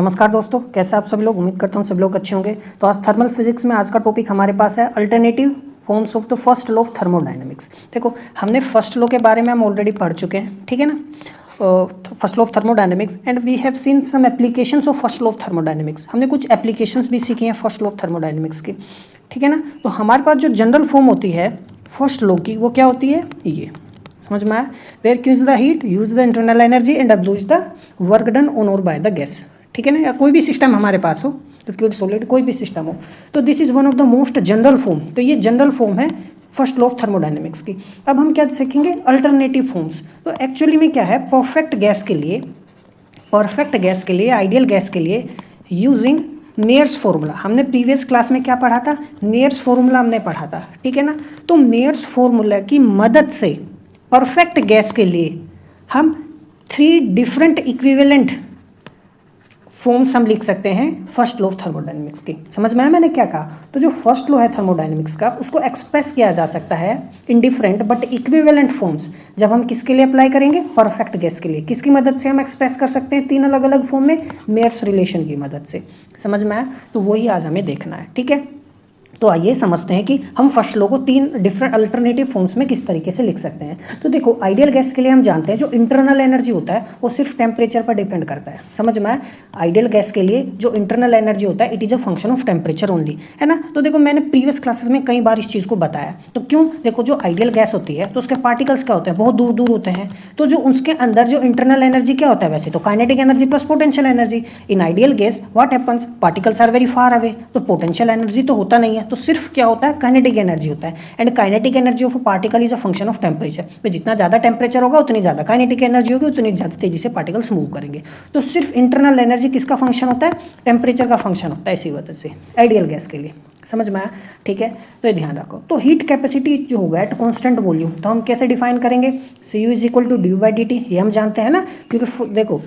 नमस्कार दोस्तों, कैसे आप सभी लोग। उम्मीद करता हूँ सभी लोग अच्छे होंगे। तो आज थर्मल फिजिक्स में आज का टॉपिक हमारे पास है alternative forms of the first law of thermodynamics. देखो, हमने फर्स्ट लॉ के बारे में हम ऑलरेडी पढ़ चुके हैं, ठीक है ना, first law of thermodynamics, and we have seen some applications of first law of thermodynamics. हमने कुछ एप्लीकेशंस भी सीखी हैं फर्स्ट लॉ ऑफ थर्मोडायनेमिक्स की, ठीक है ना। तो हमारे पास जो जनरल फॉर्म होती है फर्स्ट लॉ की, वो क्या होती है, ये समझ में आया। Where Q is the heat, U is the internal energy and W is the work done on और बाय द गैस, ठीक है ना। या कोई भी सिस्टम हमारे पास हो, लिक्विड सॉलिड कोई भी सिस्टम हो, तो this is one of the most general form. तो ये जनरल फॉर्म है फर्स्ट लॉ ऑफ थर्मोडायनेमिक्स की। अब हम क्या सीखेंगे, अल्टरनेटिव फॉर्म्स। तो एक्चुअली में क्या है, परफेक्ट गैस के लिए आइडियल गैस के लिए यूजिंग मेयर्स फॉर्मूला। हमने प्रीवियस क्लास में क्या पढ़ा था, मेयर्स फॉर्मूला हमने पढ़ा था, ठीक है ना। तो मेयर्स फॉर्मूला की मदद से परफेक्ट गैस के लिए हम 3 डिफरेंट इक्विवेलेंट फॉर्म्स हम लिख सकते हैं फर्स्ट लॉ ऑफ थर्मोडायनेमिक्स की। समझ में आया मैंने क्या कहा। तो जो फर्स्ट लॉ है थर्मोडायनेमिक्स का, उसको एक्सप्रेस किया जा सकता है in different but equivalent forms. जब हम किसके लिए अप्लाई करेंगे, परफेक्ट गैस के लिए। किसकी मदद से हम एक्सप्रेस कर सकते हैं 3 अलग अलग फॉर्म में, मेयर्स रिलेशन की मदद से। समझ में आया। तो वही आज हमें देखना है, ठीक है। तो आइए समझते हैं कि हम फर्स्ट लॉ को 3 डिफरेंट अल्टरनेटिव फॉर्म्स में किस तरीके से लिख सकते हैं। तो देखो, आइडियल गैस के लिए हम जानते हैं जो इंटरनल एनर्जी होता है वो सिर्फ टेम्परेचर पर डिपेंड करता है। समझ में आया। आइडियल गैस के लिए जो इंटरनल एनर्जी होता है, it is a function of temperature only, है ना। तो देखो, मैंने प्रीवियस क्लासेस में कई बार इस चीज़ को बताया। तो क्यों, देखो, जो आइडियल गैस होती है तो उसके पार्टिकल्स क्या होते हैं, बहुत दूर दूर होते हैं। तो जो उसके अंदर जो इंटरनल एनर्जी क्या होता है, वैसे तो kinetic energy plus potential energy. In ideal gas what happens, particles are very far away, तो पोटेंशियल एनर्जी तो होता नहीं है, तो सिर्फ क्या होता है, काइनेटिक एनर्जी होता है। And kinetic energy of particle is a function of temperature. तो जितना ज़्यादा टेम्परेचर होगा उतनी ज़्यादा काइनेटिक एनर्जी होगी, उतनी ज़्यादा तेजी से पार्टिकल्स मूव करेंगे। तो सिर्फ इंटरनल एनर्जी किसका फंक्शन होता है, टेम्परेचर का फंक्शन होता है, इसी वजह से आइडियल गैस के लिए। समझ में आया, ठीक है। तो ये ध्यान रखो। तो हीट कैपेसिटी जो होगा एट कॉन्स्टेंट वॉल्यूम, तो हम कैसे डिफाइन करेंगे, C U is equal to D U by D T. ये हम जानते हैं ना, क्योंकि देखो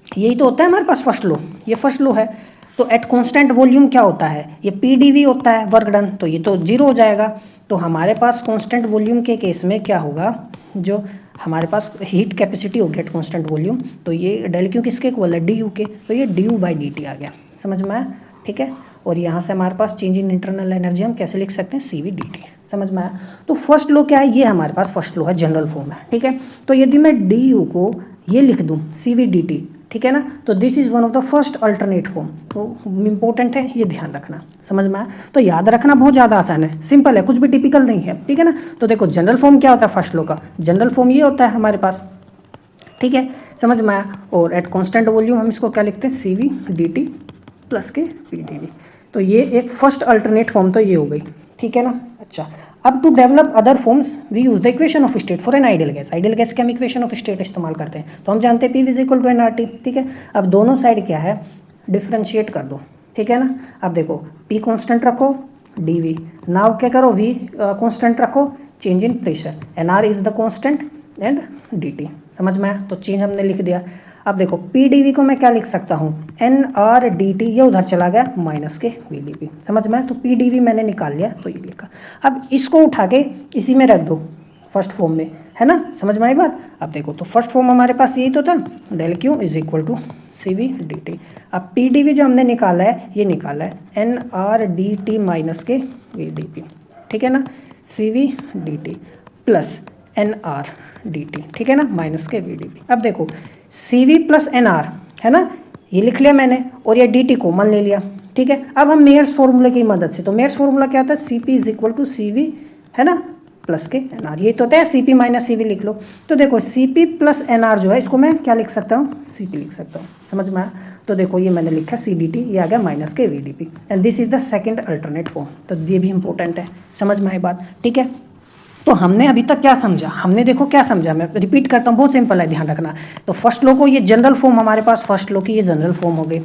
यही तो होता है हमारे पास फर्स्ट लॉ, ये फर्स्ट लॉ है। तो एट कॉन्स्टेंट वॉल्यूम क्या होता है, ये पी डी वी होता है, वर्क डन। तो ये तो 0 हो जाएगा। तो हमारे पास कॉन्स्टेंट वॉल्यूम के केस में क्या होगा, जो हमारे पास हीट कैपेसिटी होगी एट कॉन्स्टेंट वॉल्यूम, तो ये डेल क्यू किसके इक्वल है, डी यू के। तो ये D U by D T आ गया। समझ में आया, ठीक है। और यहाँ से हमारे पास चेंज इन इंटरनल एनर्जी हम कैसे लिख सकते हैं, सी वी डी टी। समझ में आया। तो फर्स्ट लॉ क्या है, ये हमारे पास फर्स्ट लॉ है, जनरल फॉर्म है, ठीक है। तो यदि मैं डी यू को ये लिख दूँ सी वी डी टी, ठीक है ना, तो this is one of the first alternate form. तो इंपॉर्टेंट है, ये ध्यान रखना। समझ में आया। तो याद रखना बहुत ज़्यादा आसान है, सिंपल है, कुछ भी टिपिकल नहीं है, ठीक है ना। तो देखो, जनरल फॉर्म क्या होता है फर्स्ट लॉ का, जनरल फॉर्म ये होता है हमारे पास, ठीक है। समझ में आया। और एट कॉन्स्टेंट वॉल्यूम हम इसको क्या लिखते हैं, सी वी डी टी प्लस के पी डी वी। तो ये एक फर्स्ट अल्टरनेट फॉर्म तो ये हो गई, ठीक है ना। अच्छा, अब to develop other forms we use the equation of state for an ideal gas. Ideal gas के हम इक्वेशन ऑफ स्टेट इस्तेमाल करते हैं। तो हम जानते हैं P is equal to N R T, ठीक है। अब दोनों साइड क्या है, डिफ्रेंशिएट कर दो, ठीक है ना। अब देखो, पी कॉन्स्टेंट रखो, डी वी, नाउ क्या करो, वी कॉन्स्टेंट रखो, change in pressure, N R is the constant and D T. समझ में आया। तो चेंज हमने लिख दिया। अब देखो, पी डी वी को मैं क्या लिख सकता हूँ, एन आर डी टी, ये उधर चला गया माइनस के वी डी पी। समझ में आया। तो पी डी वी मैंने निकाल लिया, तो ये लिखा। अब इसको उठा के इसी में रख दो, फर्स्ट फॉर्म में, है ना। समझ में आई बात। अब देखो, तो फर्स्ट फॉर्म हमारे पास यही तो था, del Q is equal to C V D T. अब पी डी वी जो हमने निकाला है, ये निकाला है N R D T minus के वी डी पी, ठीक है ना, C V D T plus N R D T, ठीक है ना, माइनस के वी डी पी। अब देखो, सी वी प्लस एन आर, है ना, ये लिख लिया मैंने, और ये डी टी कॉमन ले लिया, ठीक है। अब हम मेयर्स फॉर्मूले की मदद से, तो मेयर्स फॉर्मूला क्या होता है, C P is equal to C V, है ना, प्लस के एन आर। ये तो होता है C P minus C V लिख लो। तो देखो, C P plus N R जो है, इसको मैं क्या लिख सकता हूँ, सी पी लिख सकता हूँ। समझ में आया। तो देखो, ये मैंने लिखा सी डी टी, ये आ गया माइनस के V D P, and this is the second alternate form. तो ये भी इंपॉर्टेंट है। समझ में आई बात, ठीक है। तो हमने अभी तक क्या समझा, हमने देखो क्या समझा, मैं रिपीट करता हूँ, बहुत सिंपल है, ध्यान रखना। तो फर्स्ट लॉ को, ये जनरल फॉर्म हमारे पास फर्स्ट लॉ की ये जनरल फॉर्म हो गई,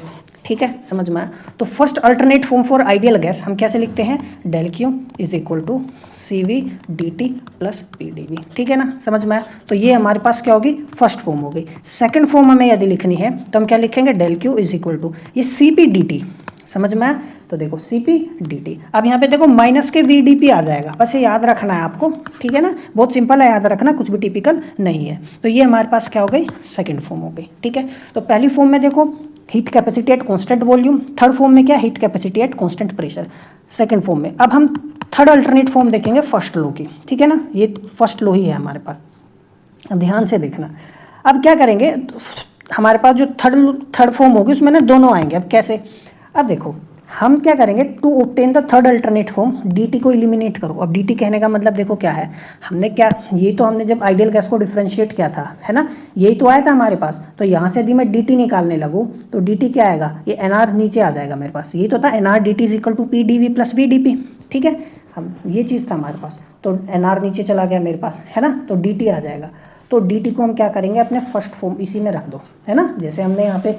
ठीक है। समझ में आया। तो first alternate form for ideal gas हम कैसे लिखते हैं, del Q is equal to C V D T plus P D V, ठीक है ना। समझ में आया। तो ये हमारे पास क्या होगी, फर्स्ट फॉर्म हो गई। सेकंड फॉर्म हमें यदि लिखनी है तो हम क्या लिखेंगे, del Q is equal to ये सी पी डी टी। समझ में आया। तो देखो, सी पी डी टी, अब यहाँ पे देखो माइनस के वी डी पी आ जाएगा, बस ये याद रखना है आपको, ठीक है ना। बहुत सिंपल है, याद रखना, कुछ भी टिपिकल नहीं है। तो ये हमारे पास क्या हो गई, सेकंड फॉर्म हो गई, ठीक है। तो पहली फॉर्म में देखो, heat capacity at constant volume, third form में क्या heat capacity at constant pressure, second form में। अब हम थर्ड अल्टरनेट फॉर्म देखेंगे फर्स्ट लॉ की, ठीक है ना, ये फर्स्ट लॉ ही है हमारे पास। अब ध्यान से देखना, अब क्या करेंगे, हमारे पास जो थर्ड फॉर्म होगी उसमें ना दोनों आएंगे। अब कैसे, अब देखो हम क्या करेंगे, to obtain the third alternate form dt को इलिमिनेट करो। अब dt कहने का मतलब देखो क्या है, हमने क्या, ये तो हमने जब आइडियल गैस को डिफरेंशिएट किया था, है ना, यही तो आया था हमारे पास। तो यहाँ से यदि मैं dt निकालने लगूँ तो dt क्या आएगा, ये nr नीचे आ जाएगा मेरे पास, यही तो था nr dt is equal to P D V plus V D P, ठीक है। हम ये चीज़ था हमारे पास, तो nr नीचे चला गया मेरे पास, है ना, तो dt आ जाएगा। तो dt को हम क्या करेंगे, अपने फर्स्ट फॉर्म इसी में रख दो, है ना, जैसे हमने यहाँ पे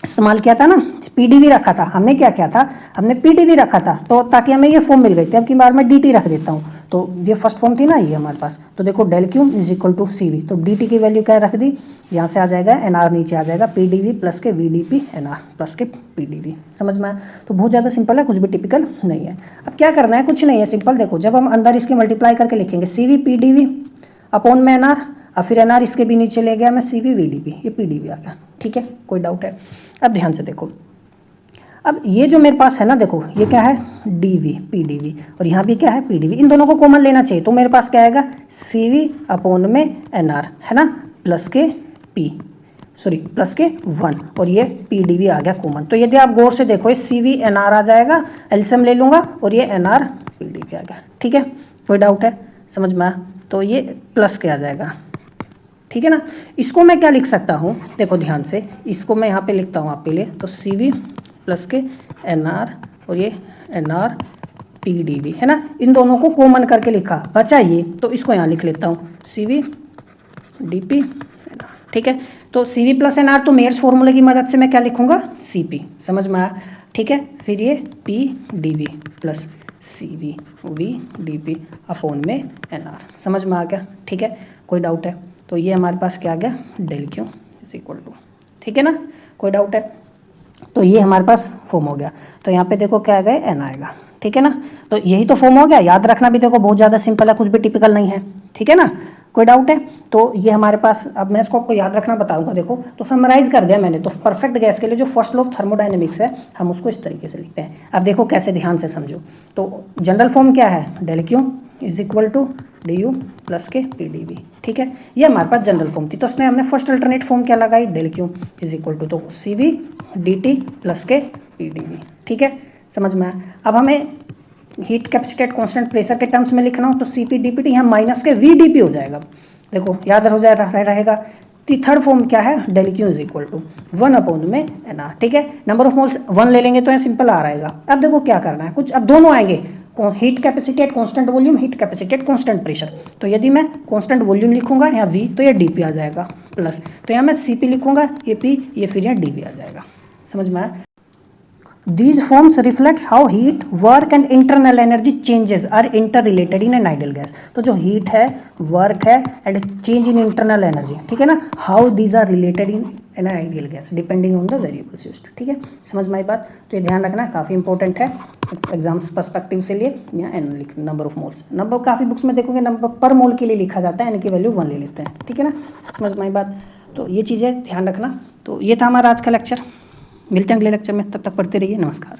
इस्तेमाल किया था ना, पीडीवी रखा था, हमने क्या किया था, हमने पीडीवी रखा था, तो ताकि हमें ये फॉर्म मिल गई थी। अब की बार मैं dt रख देता हूँ, तो ये फर्स्ट फॉर्म थी ना ये हमारे पास, तो देखो del Q is equal to C V, तो dt की वैल्यू क्या रख दी, यहाँ से आ जाएगा nr नीचे आ जाएगा pdv प्लस के vdp nr प्लस के pdv, समझ में आया। तो बहुत ज़्यादा सिंपल है, कुछ भी टिपिकल नहीं है। अब क्या करना है, कुछ नहीं है, सिंपल देखो, जब हम अंदर इसके मल्टीप्लाई करके लिखेंगे C V P D V upon में nr, और फिर nr इसके भी नीचे ले गया मैं सी वी वी डी पी, ये pdv आ गया, ठीक है, कोई डाउट है। अब ध्यान से देखो, अब ये जो मेरे पास है ना, देखो ये क्या है dv pdv, और यहाँ भी क्या है pdv, इन दोनों को कॉमन लेना चाहिए, तो मेरे पास क्या आएगा cv अपॉन में nr, है ना, प्लस के प्लस के 1, और ये pdv आ गया कॉमन। तो यदि आप गौर से देखो, ये cv nr आ जाएगा, एलसीएम ले लूँगा, और ये nr pdv आ गया, ठीक है, कोई डाउट है, समझ में आया। तो ये प्लस के आ जाएगा, ठीक है ना। इसको मैं क्या लिख सकता हूँ, देखो ध्यान से, इसको मैं यहाँ पे लिखता हूँ आपके लिए, तो सी वी प्लस के एन आर, और ये N R P D V, है ना, इन दोनों को कॉमन करके लिखा, बचा ये, तो इसको यहाँ लिख लेता हूँ सी वी डी पी, ठीक है। तो C V plus N are, तो मेयर्स फॉर्मूले की मदद से मैं क्या लिखूँगा, सी पी, समझ में आया, ठीक है। फिर ये P D V plus C V V D P upon में एन आर, समझ में आ गया, ठीक है, कोई डाउट है। तो ये हमारे पास क्या आ गया, del Q is equal to, ठीक है ना, कोई डाउट है। तो ये हमारे पास फॉर्म हो गया, तो यहाँ पे देखो क्या आ गया, एन आएगा, ठीक है ना। तो यही तो फॉर्म हो गया, याद रखना भी देखो बहुत ज़्यादा सिंपल है, कुछ भी टिपिकल नहीं है, ठीक है ना, कोई डाउट है। तो ये हमारे पास, अब मैं इसको आपको याद रखना बताऊंगा, देखो तो समराइज कर दिया मैंने। तो परफेक्ट गैस के लिए जो फर्स्ट लॉ ऑफ थर्मोडायनेमिक्स है, हम उसको इस तरीके से लिखते हैं। अब देखो कैसे, ध्यान से समझो। तो जनरल फॉर्म क्या है, del Q is equal to D U plus के पी डी वी, ठीक है, ये हमारे पास जनरल फॉर्म थी। तो उसमें हमने फर्स्ट अल्टरनेट फॉर्म क्या लगाई, del Q is equal to, तो C V D T plus के पी डी वी, ठीक है, समझ में आया। अब हमें heat capacity at constant pressure के टर्म्स में लिखना हो, तो C P D P T यहाँ माइनस के वी डी पी हो जाएगा, देखो याद हो जाए रहेगा। थर्ड फॉर्म क्या है, del Q is equal to 1 upon में एन आर, ठीक है, नंबर ऑफ मोल्स 1 ले लेंगे तो यहाँ सिंपल आ रहेगा। अब देखो क्या करना है, कुछ अब दोनों आएंगे, heat capacity at constant volume, heat capacity at constant pressure. तो यदि मैं कांस्टेंट वॉल्यूम लिखूंगा यहाँ वी, तो ये डी पी आ जाएगा, प्लस तो यहाँ मैं सी पी लिखूंगा, ये पी, ये फिर यहाँ डी वी आ जाएगा, समझ में आया। These forms reflects how heat, work and internal energy changes are interrelated in an ideal gas. तो जो heat है, work है and change in internal energy, ठीक है ना, how these are related in an ideal gas depending on the variables used, ठीक है, समझ में आई बात। तो ये ध्यान रखना, काफ़ी इंपॉर्टेंट है एग्जाम्स पर्सपेक्टिव से लिए। यहाँ एन लिख, नंबर ऑफ मोल्स, नंबर काफ़ी बुक्स में देखोगे नंबर पर मोल के लिए लिखा जाता है, एन की वैल्यू 1 ले लेते हैं, ठीक है ना, समझ में आई बात। तो ये चीज़ें ध्यान रखना। तो ये था हमारा आज का लेक्चर, मिलते हैं अगले लेक्चर में, तब तक पढ़ते रहिए, नमस्कार।